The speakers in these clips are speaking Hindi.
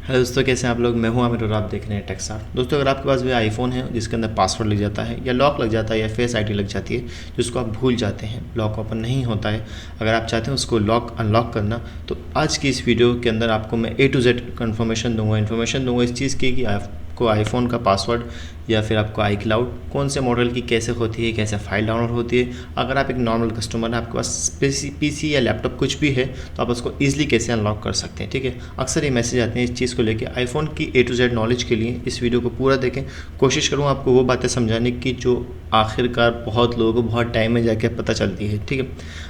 हेलो दोस्तों, कैसे हैं आप लोग। मैं हूं आमिर और आप देख रहे हैं टेक्सार्ट। दोस्तों, अगर आपके पास भी आईफोन है जिसके अंदर पासवर्ड लग जाता है या लॉक लग जाता है या फेस आईडी लग जाती है जिसको आप भूल जाते हैं, लॉक ओपन नहीं होता है, अगर आप चाहते हैं उसको लॉक अनलॉक करना, तो आज की इस वीडियो के अंदर आपको मैं A to Z इन्फॉर्मेशन दूंगा इस चीज़ की कि आपको आईफोन का पासवर्ड या फिर आपको आई क्लाउड कौन से मॉडल की कैसे होती है, कैसे फाइल डाउनलोड होती है। अगर आप एक नॉर्मल कस्टमर हैं, आपके पास पीसी या लैपटॉप कुछ भी है, तो आप उसको ईजिली कैसे अनलॉक कर सकते हैं। ठीक है, अक्सर ये मैसेज आते हैं इस चीज़ को लेके। आईफोन की A to Z नॉलेज के लिए इस वीडियो को पूरा देखें। कोशिश करूँ आपको वो बातें समझाने की जो आखिरकार बहुत लोगों को बहुत टाइम में जाके पता चलती है। ठीक है,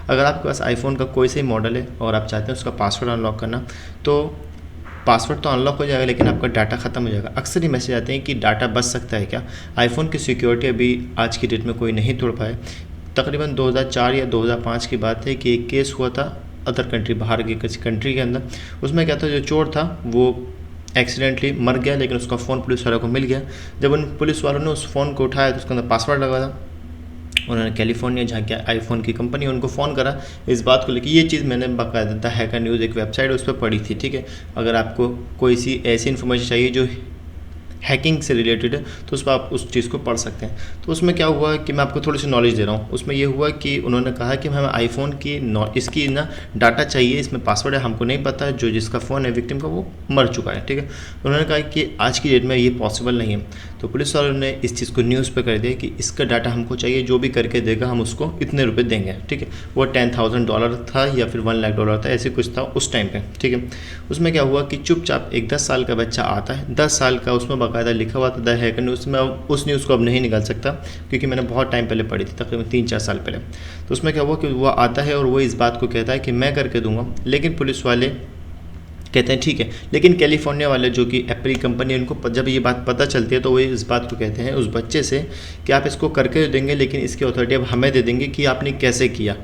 अगर आपके पास आईफोन का कोई सा ही मॉडल है और आप चाहते हैं उसका पासवर्ड अनलॉक करना, तो पासवर्ड तो अनलॉक हो जाएगा लेकिन आपका डाटा ख़त्म हो जाएगा। अक्सर ये मैसेज आते हैं कि डाटा बच सकता है क्या। आईफोन की सिक्योरिटी अभी आज की डेट में कोई नहीं तोड़ पाए। तकरीबन 2004 या 2005 की बात है कि एक केस हुआ था अदर कंट्री, बाहर की किसी कंट्री के अंदर। उसमें क्या था, जो चोर था वो एक्सीडेंटली मर गया, लेकिन उसका फ़ोन पुलिस वालों को मिल गया। जब उन पुलिस वालों ने उस फ़ोन को उठाया तो उसके अंदर पासवर्ड लगा था। उन्होंने कैलिफोर्निया जहाँ क्या आईफोन की कंपनी उनको फ़ोन करा इस बात को लेकर। ये चीज़ मैंने बाकायदा हैकर न्यूज़ एक वेबसाइट उस पर पढ़ी थी। ठीक है, अगर आपको कोई सी ऐसी इन्फॉर्मेशन चाहिए जो हैकिंग से रिलेटेड है तो उस पर आप उस चीज़ को पढ़ सकते हैं। तो उसमें क्या हुआ कि मैं आपको थोड़ी सी नॉलेज दे रहा हूँ। उसमें ये हुआ कि उन्होंने कहा कि हमें आईफोन की इसकी ना डाटा चाहिए, इसमें पासवर्ड है, हमको नहीं पता जो जिसका फ़ोन है विक्टिम का वो मर चुका है। ठीक है, उन्होंने कहा कि आज की डेट में ये पॉसिबल नहीं है। तो पुलिस वालों ने इस चीज़ को न्यूज़ पे कर दिया कि इसका डाटा हमको चाहिए, जो भी करके देगा हम उसको इतने रुपए देंगे। ठीक है, वो $10,000 था या फिर $1,00,000 था, ऐसे कुछ था उस टाइम पे। ठीक है, उसमें क्या हुआ कि चुपचाप एक 10 साल का बच्चा आता है, 10 साल का, उसमें बाकायदा लिखा हुआ था द हैकर न्यूज़। उसमें उस न्यूज़ को अब नहीं निकाल सकता क्योंकि मैंने बहुत टाइम पहले पढ़ी थी, तकरीबन 3-4 साल पहले। तो उसमें क्या हुआ कि वो आता है और वो इस बात को कहता है कि मैं करके दूंगा, लेकिन पुलिस वाले कहते हैं ठीक है। लेकिन कैलिफोर्निया वाले जो कि एप्पल कंपनी है, उनको जब ये बात पता चलती है तो वो इस बात को कहते हैं उस बच्चे से कि आप इसको करके देंगे, लेकिन इसकी अथॉरिटी अब हमें दे देंगे कि आपने कैसे किया।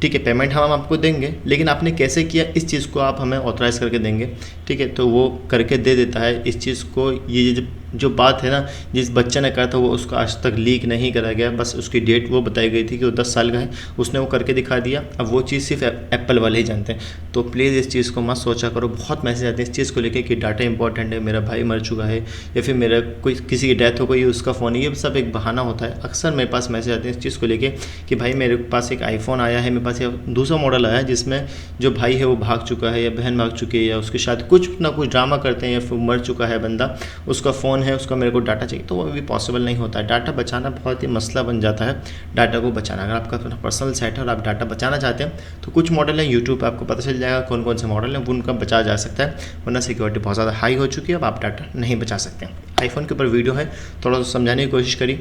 ठीक है, पेमेंट हम आपको देंगे, लेकिन आपने कैसे किया इस चीज़ को आप हमें ऑथराइज़ करके देंगे। ठीक है, तो वो करके दे देता है इस चीज़ को। ये जो बात है ना, जिस बच्चे ने कहा था वो उसका आज तक लीक नहीं करा गया, बस उसकी डेट वो बताई गई थी कि वो 10 साल का है, उसने वो करके दिखा दिया। अब वो चीज़ सिर्फ एप्पल वाले ही जानते हैं। तो प्लीज़ इस चीज़ को मत सोचा करो। बहुत मैसेज आते हैं इस चीज़ को लेकर कि डाटा इंपॉर्टेंट है, मेरा भाई मर चुका है या फिर मेरा कोई किसी की डेथ हो गई, उसका फ़ोन है, ये सब एक बहाना होता है। अक्सर मेरे पास मैसेज आते हैं इस चीज़ को लेकर कि भाई मेरे पास एक आईफोन आया है, मेरे पास दूसरा मॉडल आया है जिसमें जो भाई है वो भाग चुका है या बहन भाग चुकी है या उसके साथ कुछ ना कुछ ड्रामा करते हैं या फिर मर चुका है बंदा, उसका फ़ोन है, उसका मेरे को डाटा चाहिए। तो वो भी पॉसिबल नहीं होता है। डाटा बचाना बहुत ही मसला बन जाता है। डाटा को बचाना, अगर आपका अपना पर्सनल साइट है और आप डाटा बचाना चाहते हैं तो कुछ मॉडल हैं, यूट्यूब पर आपको पता चल जाएगा कौन कौन से मॉडल हैं, वो उनका बचा जा सकता है। वरना सिक्योरिटी बहुत ज़्यादा हाई हो चुकी है, अब आप डाटा नहीं बचा सकते हैं। आईफोन के ऊपर वीडियो है, थोड़ा सा समझाने की कोशिश करी।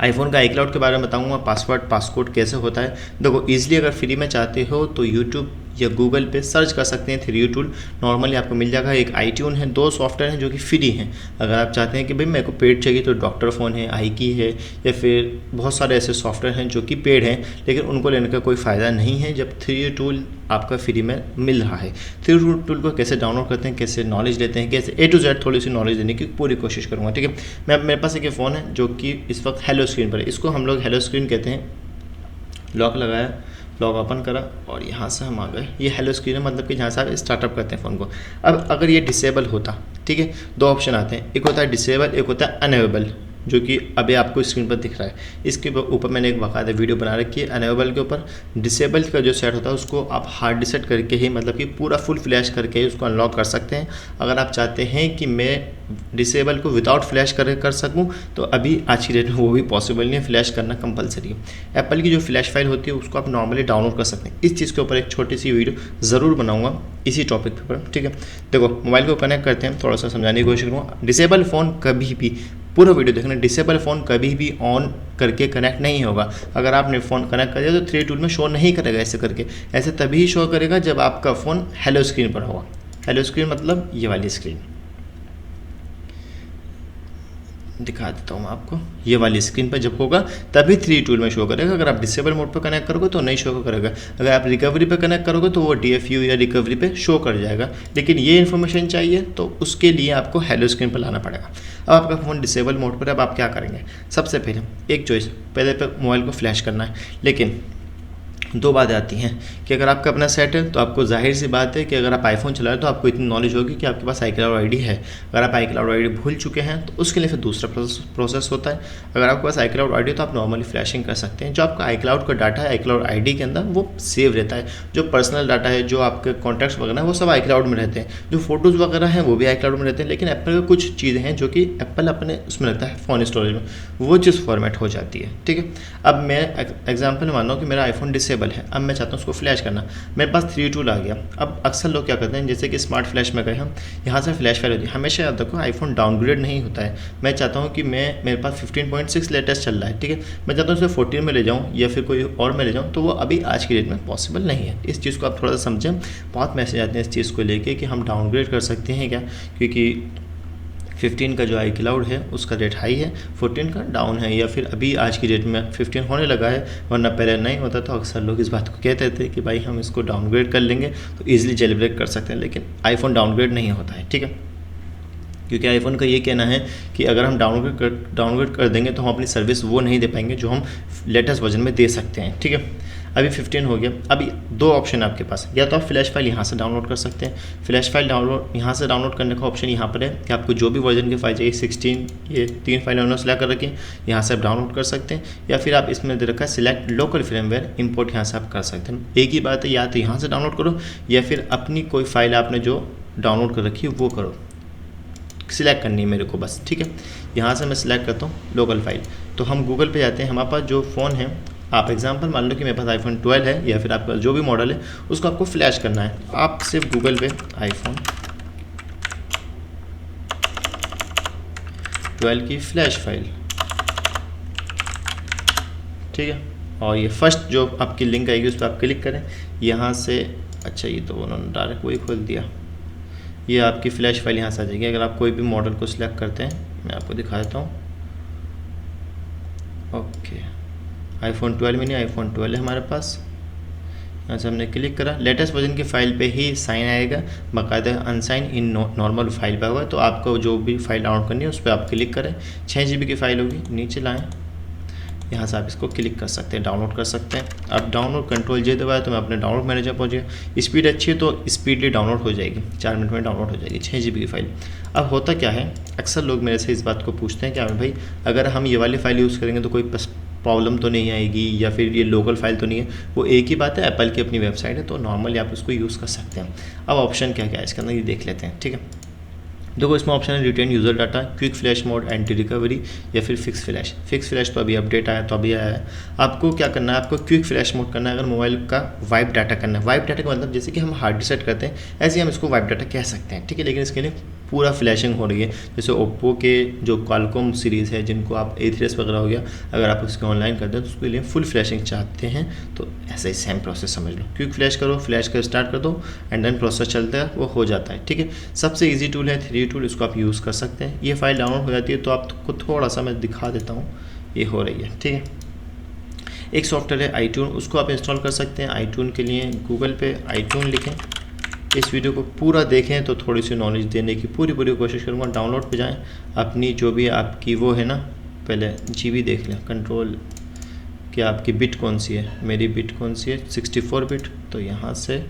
आईफोन का iCloud के बारे में बताऊंगा, पासवर्ड पासकोड कैसे होता है। देखो, ईजिली अगर फ्री में चाहते हो तो यूट्यूब या गूगल पे सर्च कर सकते हैं 3U टूल, नॉर्मली आपको मिल जाएगा। एक iTunes है, 2 सॉफ्टवेयर हैं जो कि फ्री हैं। अगर आप चाहते हैं कि भाई मेरे को पेड चाहिए तो डॉक्टर फ़ोन है, आईकी है, या फिर बहुत सारे ऐसे सॉफ्टवेयर हैं जो कि पेड हैं, लेकिन उनको लेने का कोई फ़ायदा नहीं है जब 3U टूल आपका फ्री में मिल रहा है। 3U टूल को कैसे डाउनलोड करते हैं, कैसे नॉलेज लेते हैं, कैसे A to Z थोड़ी सी नॉलेज देने की पूरी कोशिश करूँगा। ठीक है, मेरे पास एक फ़ोन है जो कि इस वक्त हेलो स्क्रीन पर है, इसको हम लोग हेलो स्क्रीन कहते हैं। लॉक लगाया, लॉक ओपन करा और यहाँ से हम आ गए। ये हेलो स्क्रीन है, मतलब कि जहाँ से आप स्टार्टअप करते हैं फ़ोन को। अब अगर ये डिसेबल होता, ठीक है, 2 ऑप्शन आते हैं, एक होता है डिसेबल, एक होता है अनेबल, जो कि अभी आपको स्क्रीन पर दिख रहा है। इसके ऊपर मैंने एक बाकायदा वीडियो बना रखी है। अनेबल के ऊपर डिसेबल का जो सेट होता है उसको आप हार्ड रिसेट करके ही, मतलब कि पूरा फुल फ्लैश करके ही उसको अनलॉक कर सकते हैं। अगर आप चाहते हैं कि मैं डिसेबल को विदाउट फ्लैश कर सकूं तो अभी आज की डेट में वो भी पॉसिबल नहीं है, फ्लैश करना कंपलसरी है। एप्पल की जो फ्लैश फाइल होती है उसको आप नॉर्मली डाउनलोड कर सकते हैं। इस चीज़ के ऊपर एक छोटी सी वीडियो ज़रूर बनाऊंगा इसी टॉपिक पर। ठीक है, देखो मोबाइल को कनेक्ट करते हैं, थोड़ा सा समझाने की कोशिश करूँगा। डिसेबल फ़ोन कभी भी, पूरा वीडियो देखना, डिसेबल फ़ोन कभी भी ऑन करके कनेक्ट नहीं होगा। अगर आपने फ़ोन कनेक्ट कर दिया तो 3 टूल में शो नहीं करेगा ऐसे करके। ऐसे तभी शो करेगा जब आपका फ़ोन हेलो स्क्रीन पर होगा। हेलो स्क्रीन मतलब ये वाली स्क्रीन दिखा देता हूँ मैं आपको। ये वाली स्क्रीन पर जब होगा तभी 3 टूल में शो करेगा। अगर आप डिसेबल मोड पर कनेक्ट करोगे तो नहीं शो करेगा। अगर आप रिकवरी पे कनेक्ट करोगे तो वो DFU या रिकवरी पे शो कर जाएगा। लेकिन ये इन्फॉर्मेशन चाहिए तो उसके लिए आपको हेलो स्क्रीन पर लाना पड़ेगा। अब आपका फ़ोन डिसेबल मोड पर है, अब आप क्या करेंगे? सबसे पहले एक चॉइस, पहले पे मोबाइल को फ्लैश करना है, लेकिन दो बातें आती हैं कि अगर आपका अपना सेट है तो आपको जाहिर सी बात है कि अगर आप आईफोन चला रहे हैं तो आपको इतनी नॉलेज होगी कि आपके पास iCloud आईडी है। अगर आप iCloud आईडी भूल चुके हैं तो उसके लिए फिर दूसरा प्रोसेस होता है। अगर आपके पास iCloud आईडी तो आप नॉर्मली फ्लैशिंग कर सकते हैं। जो आपका iCloud का डाटा है iCloud आईडी के अंदर वो सेव रहता है। जो पर्सनल डाटा है, जो आपके कॉन्टैक्ट्स वगैरह है, वो सब iCloud में रहते हैं। जो फोटोज़ वगैरह हैं वो भी iCloud में रहते हैं। लेकिन एप्पल का कुछ चीज़ें हैं जो कि एप्पल अपने उसमें रखता है फ़ोन स्टोरेज में, वो चीज़ फॉर्मेट हो जाती है। ठीक है, अब मैं एग्जाम्पल मान लो कि मेरा आईफोन डिसेबल है, अब मैं चाहता हूँ उसको फ्लैश करना। मेरे पास 3 टूल आ गया। अब अक्सर लोग क्या करते हैं, जैसे कि स्मार्ट फ्लैश में गए हम, यहाँ से फ्लैश फाइल होती है। हमेशा याद रखो आईफोन डाउनग्रेड नहीं होता है। मैं चाहता हूँ कि मेरे पास 15.6 लेटेस्ट चल रहा है, ठीक है, मैं चाहता हूँ उसे 14 में ले जाऊँ या फिर कोई और में ले जाऊँ, तो वो अभी आज की डेट में पॉसिबल नहीं है। इस चीज़ को आप थोड़ा सा समझें। बहुत मैसेज आते हैं इस चीज़ को लेके कि हम डाउनग्रेड कर सकते हैं क्या, क्योंकि 15 का जो iCloud है उसका रेट हाई है, 14 का डाउन है, या फिर अभी आज की डेट में 15 होने लगा है, वरना पहले नहीं होता। तो अक्सर लोग इस बात को कहते थे कि भाई हम इसको डाउनग्रेड कर लेंगे तो ईजिली जेलब्रेक कर सकते हैं, लेकिन आईफोन डाउनग्रेड नहीं होता है। ठीक है, क्योंकि आईफोन का ये कहना है कि अगर हम डाउनग्रेड कर देंगे तो हम अपनी सर्विस वो नहीं दे पाएंगे जो हम लेटेस्ट वर्जन में दे सकते हैं। ठीक है, अभी 15 हो गया। अभी दो ऑप्शन है आपके पास, या तो आप फ्लैश फाइल यहाँ से डाउनलोड कर सकते हैं। फ्लैश फाइल यहाँ से डाउनलोड करने का ऑप्शन यहाँ पर है कि आपको जो भी वर्जन की फाइल चाहिए, 16 ये 3 फाइल उन्होंने सिलेक्ट कर रखी है, यहाँ से आप डाउनलोड कर सकते हैं। या फिर आप इसमें दे रखा है सिलेक्ट लोकल फ्रेमवेयर इंपोर्ट, यहाँ से आप कर सकते हैं। एक ही बात है, या तो यहाँ से डाउनलोड करो या फिर अपनी कोई फाइल आपने जो डाउनलोड कर रखी है वो करो, सिलेक्ट करनी है मेरे को बस। ठीक है, यहाँ से मैं सिलेक्ट करता हूँ लोकल फाइल। तो हम गूगल पे जाते हैं, हमारे पास जो फ़ोन है, आप एग्जांपल मान लो कि मेरे पास आईफोन 12 है या फिर आपका जो भी मॉडल है उसको आपको फ्लैश करना है। आप सिर्फ गूगल पे आईफोन 12 की फ्लैश फाइल, ठीक है, और ये फर्स्ट जो आपकी लिंक आएगी उस पर आप क्लिक करें। यहाँ से अच्छा, ये तो उन्होंने डायरेक्ट वही खोल दिया। ये आपकी फ़्लैश फाइल यहाँ से आ जाएगी। अगर आप कोई भी मॉडल को सिलेक्ट करते हैं, मैं आपको दिखा देता हूँ। ओके, आईफोन 12 में नहीं, आईफोन 12 है हमारे पास। यहाँ से हमने क्लिक करा, लेटेस्ट वर्जन की फ़ाइल पे ही साइन आएगा, बाकायदा अनसाइन इन नॉर्मल फाइल पे हुआ। तो आपको जो भी फाइल डाउनलोड करनी है उस पर आप क्लिक करें। 6 GB की फ़ाइल होगी, नीचे लाएँ, यहाँ से आप इसको क्लिक कर सकते हैं, डाउनलोड कर सकते हैं। अब डाउनलोड कंट्रोल जे दबाया तो मैं अपने डाउनलोड मैनेजर पहुँच गया। स्पीड अच्छी है तो स्पीडली डाउनलोड हो जाएगी, 4 मिनट में डाउनलोड हो जाएगी 6 GB की फ़ाइल। अब होता क्या है, अक्सर लोग मेरे से इस बात को पूछते हैं कि भाई अगर हम ये वाली फ़ाइल यूज़ करेंगे तो कोई प्रॉब्लम तो नहीं आएगी, या फिर ये लोकल फाइल तो नहीं है। वो एक ही बात है, एप्पल की अपनी वेबसाइट है तो नॉर्मली आप उसको यूज़ कर सकते हैं। अब ऑप्शन क्या क्या है इसके अंदर ये देख लेते हैं। ठीक है, देखो इसमें ऑप्शन है retain user data, quick flash mode, anti recovery, या फिर फिक्स फ्लैश। फिक्स फ्लैश तो अभी अपडेट आया तो अभी आया है। आपको क्या करना है, आपको क्विक फ्लैश मोड करना है अगर मोबाइल का वाइप डाटा करना है। वाइप डाटा का मतलब जैसे कि हम हार्ड डिसेट करते हैं, ऐसे ही हम इसको वाइप डाटा कह सकते हैं। ठीक है, लेकिन इसके लिए पूरा फ्लैशिंग हो रही है। जैसे ओप्पो के जो क्वालकॉम सीरीज़ है, जिनको आप A3s वगैरह हो गया, अगर आप उसके ऑनलाइन करते हैं तो उसके लिए फुल फ्लैशिंग चाहते हैं तो ऐसा ही सेम प्रोसेस समझ लो। क्विक फ्लैश करो, फ्लैश कर स्टार्ट कर दो एंड देन प्रोसेस चलता है, वो हो जाता है। ठीक है, सबसे ईजी टूल है 3 टूल, इसको आप यूज़ कर सकते हैं। ये फाइल डाउनलोड हो जाती है तो आपको थोड़ा सा मैं दिखा देता हूँ, ये हो रही है। ठीक है, एक सॉफ्टवेयर है iTunes, उसको आप इंस्टॉल कर सकते हैं। iTunes के लिए गूगल पे iTunes लिखें। इस वीडियो को पूरा देखें तो थोड़ी सी नॉलेज देने की पूरी कोशिश करूँगा। डाउनलोड पे जाएं, अपनी जो भी आपकी वो है ना, पहले GB देख लें, कंट्रोल कि आपकी बिट कौन सी है। मेरी बिट कौन सी है, 64 बिट। तो यहाँ से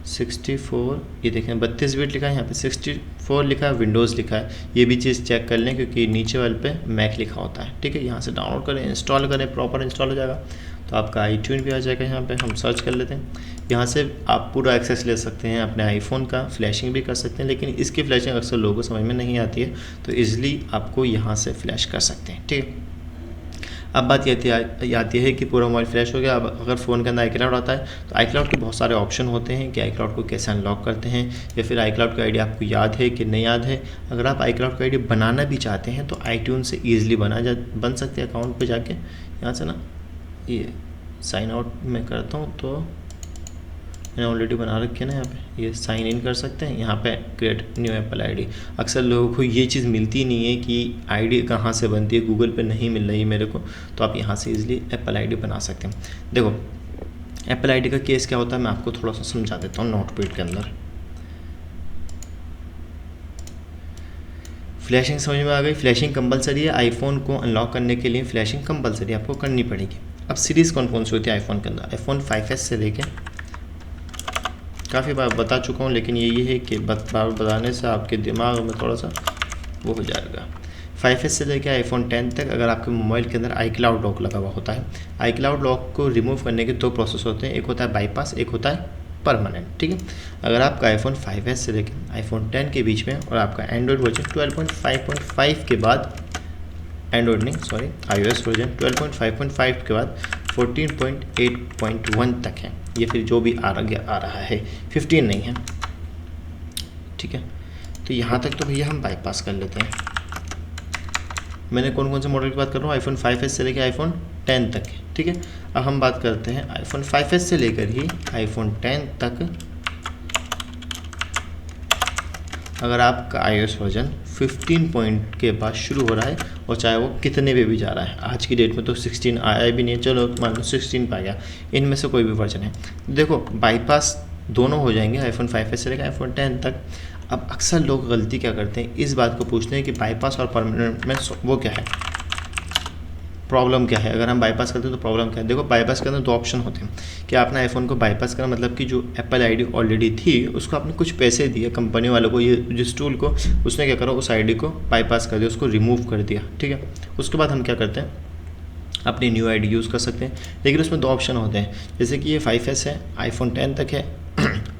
64, ये देखें 32 बिट लिखा है, यहाँ पे 64 लिखा है, विंडोज़ लिखा है। ये भी चीज़ चेक कर लें क्योंकि नीचे वाले पे मैक लिखा होता है। ठीक है, यहाँ से डाउनलोड करें, इंस्टॉल करें, प्रॉपर इंस्टॉल हो जाएगा तो आपका iTunes भी आ जाएगा। यहाँ पे हम सर्च कर लेते हैं, यहाँ से आप पूरा एक्सेस ले सकते हैं अपने आईफोन का, फ्लैशिंग भी कर सकते हैं। लेकिन इसकी फ्लैशिंग अक्सर लोगों को समझ में नहीं आती है तो ईज़िली आपको यहाँ से फ्लैश कर सकते हैं। ठीक है, अब बात ये आती है कि पूरा मोबाइल फ्लैश हो गया। अब अगर फ़ोन के अंदर iCloud आता है तो iCloud के बहुत सारे ऑप्शन होते हैं कि iCloud को कैसे अनलॉक करते हैं, या फिर iCloud का आईडी आपको याद है कि नहीं याद है। अगर आप iCloud का आईडी बनाना भी चाहते हैं तो iTunes से ईज़िली बन सकते हैं। अकाउंट पे जाके यहाँ से ना ये साइन आउट मैं करता हूँ तो मैंने ऑलरेडी बना रखी है ना, यहाँ पे ये साइन इन कर सकते हैं। यहाँ पे क्रिएट न्यू एप्पल आईडी। अक्सर लोगों को ये चीज़ मिलती नहीं है कि आईडी कहाँ से बनती है, गूगल पे नहीं मिल रही है मेरे को, तो आप यहाँ से इजीली एप्पल आईडी बना सकते हैं। देखो एप्पल आईडी का केस क्या होता है मैं आपको थोड़ा सा समझा देता हूँ नोटपैड के अंदर। फ्लैशिंग समझ में आ गई। फ्लैशिंग कंपलसरी है, आईफोन को अनलॉक करने के लिए फ्लैशिंग कंपलसरी आपको करनी पड़ेगी। अब सीरीज़ कौन कौन सी होती है आईफोन के अंदर, आईफोन 5S से लेके, काफ़ी बार बता चुका हूँ लेकिन ये है कि बार बताने से आपके दिमाग में थोड़ा सा वो हो जाएगा। 5S से लेकर आईफोन 10 तक अगर आपके मोबाइल के अंदर iCloud लॉक लगा हुआ होता है, iCloud लॉक को रिमूव करने के 2 प्रोसेस होते हैं, एक होता है बाईपास, एक होता है परमानेंट, ठीक है। अगर आपका आईफोन 5S से लेकर आईफोन 10 के बीच में और आपका एंड्रॉयड वर्जन 12.5.5 के बाद, एंड्रॉयड नहीं सॉरी iOS वर्जन 12.5.5 के बाद 14.8.1 तक है, ये फिर जो भी आ रहा है 15 नहीं है, ठीक है। तो यहाँ तक तो भैया हम बाईपास कर लेते हैं। मैंने कौन कौन से मॉडल की बात कर रहा हूँ, आईफोन 5S से लेकर आईफोन 10 तक है, ठीक है। अब हम बात करते हैं आईफोन 5S से लेकर ही आईफोन 10 तक अगर आपका iOS वर्जन 15 पॉइंट के बाद शुरू हो रहा है और चाहे वो कितने पे भी जा रहा है, आज की डेट में तो 16 आया भी नहीं है, चलो मान लो 16 पा गया, इनमें से कोई भी वर्जन है, देखो बाईपास दोनों हो जाएंगे आईफोन 5S से लेकर आईफोन 10 तक। अब अक्सर लोग गलती क्या करते हैं, इस बात को पूछते हैं कि बाईपास और परमानेंट में वो क्या है, प्रॉब्लम क्या है, अगर हम बाईपास करते हैं तो प्रॉब्लम क्या है। देखो बाईपास के अंदर 2 ऑप्शन होते हैं कि आपने आईफोन को बाईपास करना मतलब कि जो एप्पल आईडी ऑलरेडी थी उसको आपने कुछ पैसे दिए कंपनी वालों को, ये जिस टूल को, उसने क्या करा उस आईडी को बाईपास कर दिया, उसको रिमूव कर दिया, ठीक है। उसके बाद हम क्या करते हैं, अपनी न्यू आईडी यूज़ कर सकते हैं, लेकिन उसमें 2 ऑप्शन होते हैं, जैसे कि ये 5S है, आईफोन 10 तक है,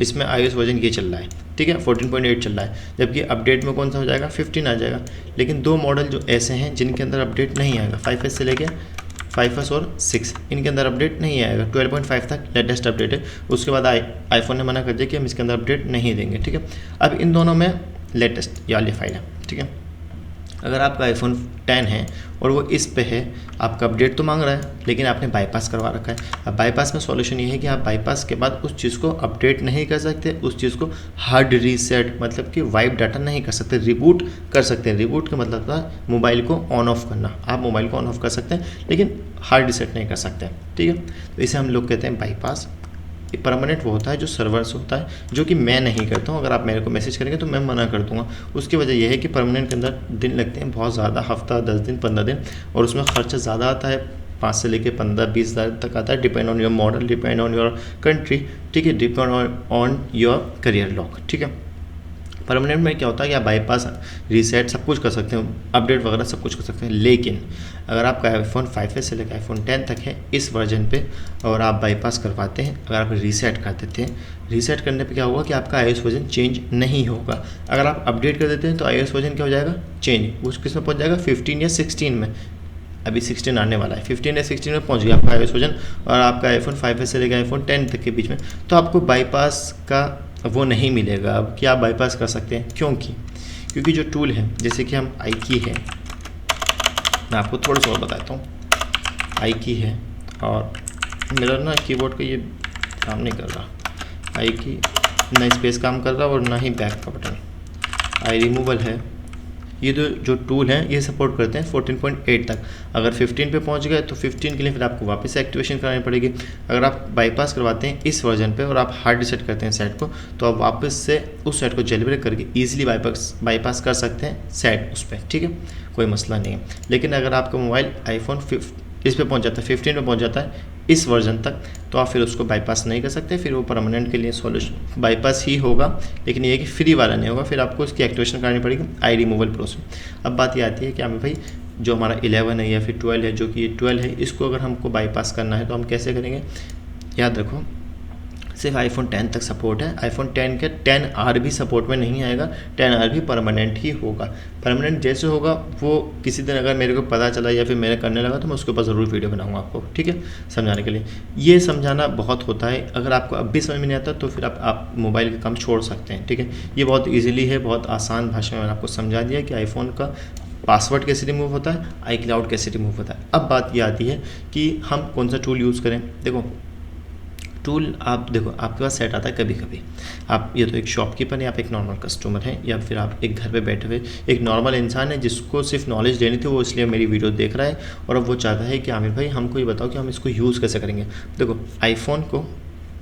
इसमें iOS वर्जन ये चल रहा है, ठीक है 14.8 चल रहा है, जबकि अपडेट में कौन सा हो जाएगा 15 आ जाएगा। लेकिन 2 मॉडल जो ऐसे हैं जिनके अंदर अपडेट नहीं आएगा, 5S से लेके 5S और 6, इनके अंदर अपडेट नहीं आएगा, 12.5 तक लेटेस्ट अपडेट है, उसके बाद आईफोन ने मना कर दिया कि हम इसके अंदर अपडेट नहीं देंगे, ठीक है। अब इन दोनों में लेटेस्ट वाली फाइल है, ठीक है। अगर आपका आईफोन 10 है और वो इस पे है, आपका अपडेट तो मांग रहा है लेकिन आपने बाईपास करवा रखा है। अब बाईपास में सॉल्यूशन ये है कि आप बाईपास के बाद उस चीज़ को अपडेट नहीं कर सकते, उस चीज़ को हार्ड रीसेट मतलब कि वाइप डाटा नहीं कर सकते, रिबूट कर सकते हैं। रिबूट का मतलब था मोबाइल को ऑन ऑफ करना, आप मोबाइल को ऑन ऑफ कर सकते हैं लेकिन हार्ड रीसेट नहीं कर सकते, ठीक है। तो इसे हम लोग कहते हैं बाईपास। परमानेंट वो होता है जो सर्वर से होता है, जो कि मैं नहीं करता हूँ, अगर आप मेरे को मैसेज करेंगे तो मैं मना कर दूंगा। उसकी वजह यह है कि परमानेंट के अंदर दिन लगते हैं बहुत ज़्यादा, हफ्ता 10 दिन 15 दिन, और उसमें खर्चा ज़्यादा आता है, 5 से लेकर 15-20 हज़ार तक आता है, depend on your model, depend on your country, ठीक है, depend on your career lock, ठीक है। परमानेंट में क्या होता है कि आप बाईपास, रीसेट सब कुछ कर सकते हैं, अपडेट वगैरह सब कुछ कर सकते हैं। लेकिन अगर आपका आईफोन 5S से लेकर आईफोन 10 तक है इस वर्जन पे और आप बाईपास करवाते हैं, अगर आप रीसेट कर देते हैं, रीसेट करने पे क्या होगा कि आपका iOS वर्जन चेंज नहीं होगा। अगर आप अपडेट कर देते हैं तो iOS वर्जन क्या हो जाएगा, चेंज, वो किस में पहुँच जाएगा 15 या 16 में, अभी 16 आने वाला है, 15 या 16 में पहुँच गया आपका iOS वर्जन और आपका आईफोन 5S से लेकर आईफोन 10 तक के बीच में, तो आपको बाईपास का वो नहीं मिलेगा अब कि आप बाईपास कर सकते हैं। क्योंकि जो टूल है, जैसे कि हम iKey है, मैं आपको थोड़ा सा और बताता हूँ, iKey है और मेरा ना कीबोर्ड का ये काम नहीं कर रहा, iKey ना स्पेस काम कर रहा और ना ही बैक का बटन, आई रिमूवल है, ये जो टूल हैं ये सपोर्ट करते हैं 14.8 तक। अगर 15 पे पहुंच गए तो 15 के लिए फिर आपको वापस से एक्टिवेशन करानी पड़ेगी। अगर आप बाईपास करवाते हैं इस वर्जन पे और आप हार्ड रीसेट करते हैं सेट को, तो आप वापस से उस सेट को जेलब्रेक करके ईजिली बाईपास कर सकते हैं सेट उस पर, ठीक है, कोई मसला नहीं है। लेकिन अगर आपका मोबाइल आईफोन इस पे पहुंच जाता है, 15 पे पहुंच जाता है इस वर्जन तक, तो आप फिर उसको बाईपास नहीं कर सकते, फिर वो परमानेंट के लिए सॉल्यूशन बाईपास ही होगा, लेकिन ये कि फ्री वाला नहीं होगा, फिर आपको उसकी एक्टिवेशन करनी पड़ेगी आई रिमूवल प्रोसेस। अब बात ये आती है कि हमें भाई जो हमारा 11 है या फिर 12 है, जो कि ये 12 है, इसको अगर हमको बाईपास करना है तो हम कैसे करेंगे। याद रखो सिर्फ आईफोन 10 तक सपोर्ट है, आईफोन 10 के 10R भी सपोर्ट में नहीं आएगा, 10R भी परमानेंट ही होगा। परमानेंट जैसे होगा वो किसी दिन अगर मेरे को पता चला या फिर मेरे करने लगा तो मैं उसके ऊपर ज़रूर वीडियो बनाऊंगा आपको, ठीक है, समझाने के लिए। ये समझाना बहुत होता है, अगर आपको अब भी समझ में नहीं आता तो फिर आप मोबाइल का काम छोड़ सकते हैं, ठीक है। ये बहुत ईजिली है, बहुत आसान भाषा में मैंने आपको समझा दिया कि आईफोन का पासवर्ड कैसे रिमूव होता है, iCloud कैसे रिमूव होता है। अब बात ये आती है कि हम कौन सा टूल यूज़ करें। देखो टूल आप देखो आपके पास सेट आता है कभी कभी, आप ये तो एक शॉपकीपर है, आप एक नॉर्मल कस्टमर हैं, या फिर आप एक घर पे बैठे हुए एक नॉर्मल इंसान है जिसको सिर्फ नॉलेज देनी थी, वो इसलिए मेरी वीडियो देख रहा है और अब वो चाहता है कि आमिर भाई हमको ये बताओ कि हम इसको यूज़ कैसे करेंगे। देखो आईफोन को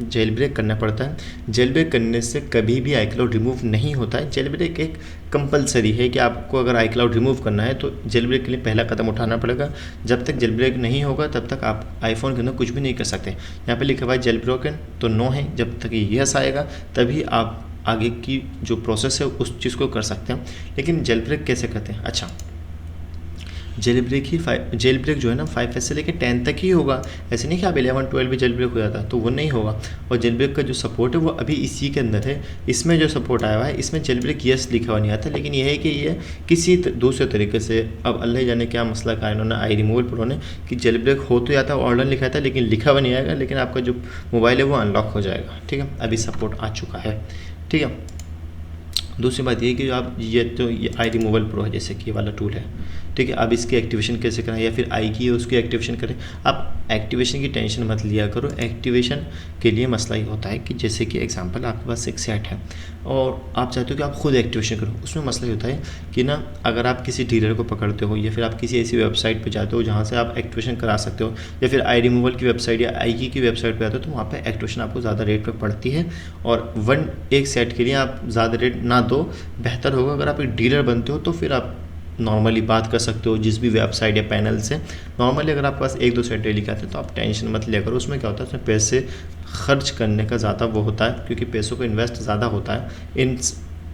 जेल ब्रेक करना पड़ता है। जेल ब्रेक करने से कभी भी iCloud रिमूव नहीं होता है। जेल ब्रेक एक कंपलसरी है कि आपको अगर iCloud रिमूव करना है तो जेल ब्रेक के लिए पहला कदम उठाना पड़ेगा। जब तक जेल ब्रेक नहीं होगा तब तक आप आईफोन के अंदर कुछ भी नहीं कर सकते। यहाँ पे लिखा हुआ है जेल ब्रोकन, तो नो है। जब तक यस आएगा तभी आप आगे की जो प्रोसेस है उस चीज़ को कर सकते हैं। लेकिन जेल ब्रेक कैसे करते हैं? अच्छा, जेल ब्रेक जो है ना 5S से लेकर 10 तक ही होगा। ऐसे नहीं कि आप 11, 12 भी जेल ब्रेक हो जाता, तो वो नहीं होगा। और जेल ब्रेक का जो सपोर्ट है वो अभी इसी के अंदर है। इसमें जो सपोर्ट आया हुआ है इसमें जेल ब्रेक यस लिखा हुआ नहीं आता, लेकिन यह है कि ये किसी दूसरे तरीके से, अब अल्लाह जाने क्या मसला का इन्होंने आई रिमूवल प्रो ने, कि जेल ब्रेक हो तो जाता है, ऑर्डर लिखा था लेकिन लिखा हुआ नहीं आएगा, लेकिन आपका जो मोबाइल है वो अनलॉक हो जाएगा। ठीक है, अभी सपोर्ट आ चुका है। ठीक है, दूसरी बात ये कि आप ये आई रिमूवल प्रो है, जैसे कि ये वाला टूल है। ठीक है, अब इसकी एक्टिवेशन कैसे करें, या फिर आई की है उसकी एक्टिवेशन करें। आप एक्टिवेशन की टेंशन मत लिया करो। एक्टिवेशन के लिए मसला ये होता है कि जैसे कि एग्जांपल आपके पास एक सेट है और आप चाहते हो कि आप खुद एक्टिवेशन करो। उसमें मसला ये होता है कि ना, अगर आप किसी डीलर को पकड़ते हो या फिर आप किसी ऐसी वेबसाइट पर जाते हो जहाँ से आप एक्टिवेशन करा सकते हो, या फिर आई रिमूवल की वेबसाइट या आई की वेबसाइट पर आते हो, तो वहाँ पर एक्टिवेशन आपको ज़्यादा रेट पर पड़ती है। और एक सेट के लिए आप ज़्यादा रेट ना दो, बेहतर होगा अगर आप एक डीलर बनते हो तो फिर आप नॉर्मली बात कर सकते हो जिस भी वेबसाइट या पैनल से। नॉर्मली अगर आपके पास 1-2 सेट डेली का आते हैं तो आप टेंशन मत लिया करो। उसमें क्या होता है, उसमें पैसे खर्च करने का ज़्यादा वो होता है, क्योंकि पैसों को इन्वेस्ट ज़्यादा होता है इन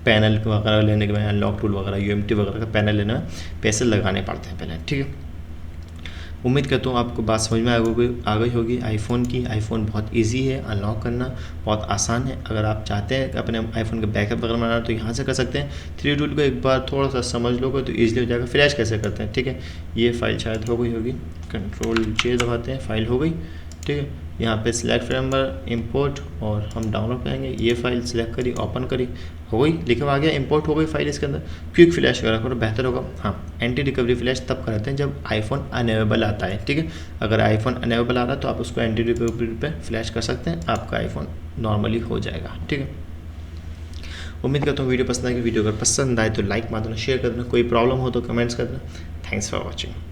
पैनल वगैरह लेने के में, अनलॉक टूल वगैरह, UMT वगैरह का पैनल लेने में पैसे लगाने पड़ते हैं पहले। ठीक है, उम्मीद करता हूँ आपको बात समझ में आ गई होगी आईफोन की। आईफोन बहुत इजी है, अनलॉक करना बहुत आसान है। अगर आप चाहते हैं कि अपने आईफोन का बैकअप वगैरह बनाना तो यहाँ से कर सकते हैं। 3 टूल को एक बार थोड़ा सा समझ लोगे तो ईजिली हो जाएगा। फ्लैश कैसे करते हैं? ठीक है, ये फाइल शायद हो गई होगी, Ctrl+J दबाते हैं, फाइल हो गई। ठीक है, यहाँ पे सिलेक्ट फ्रेमवर्क, इंपोर्ट, और हम डाउनलोड करेंगे। ये फाइल सिलेक्ट करी, ओपन करी, हो गई, लिखा हुआ आ गया, इंपोर्ट हो गई फाइल। इसके अंदर क्विक फ्लैश करा करो, बेहतर होगा। हाँ, एंटी रिकवरी फ्लैश तब कराते हैं जब आईफोन अनेबल आता है। ठीक है, अगर आईफोन अनेबल आ रहा है तो आप उसको एंटी रिकवरी पे फ्लैश कर सकते हैं, आपका आईफोन नॉर्मली हो जाएगा। ठीक है, उम्मीद करता हूँ वीडियो पसंद आएगी। वीडियो अगर पसंद आए तो लाइक मार देना, शेयर कर देना, कोई प्रॉब्लम हो तो कमेंट्स कर देना। Thanks for watching.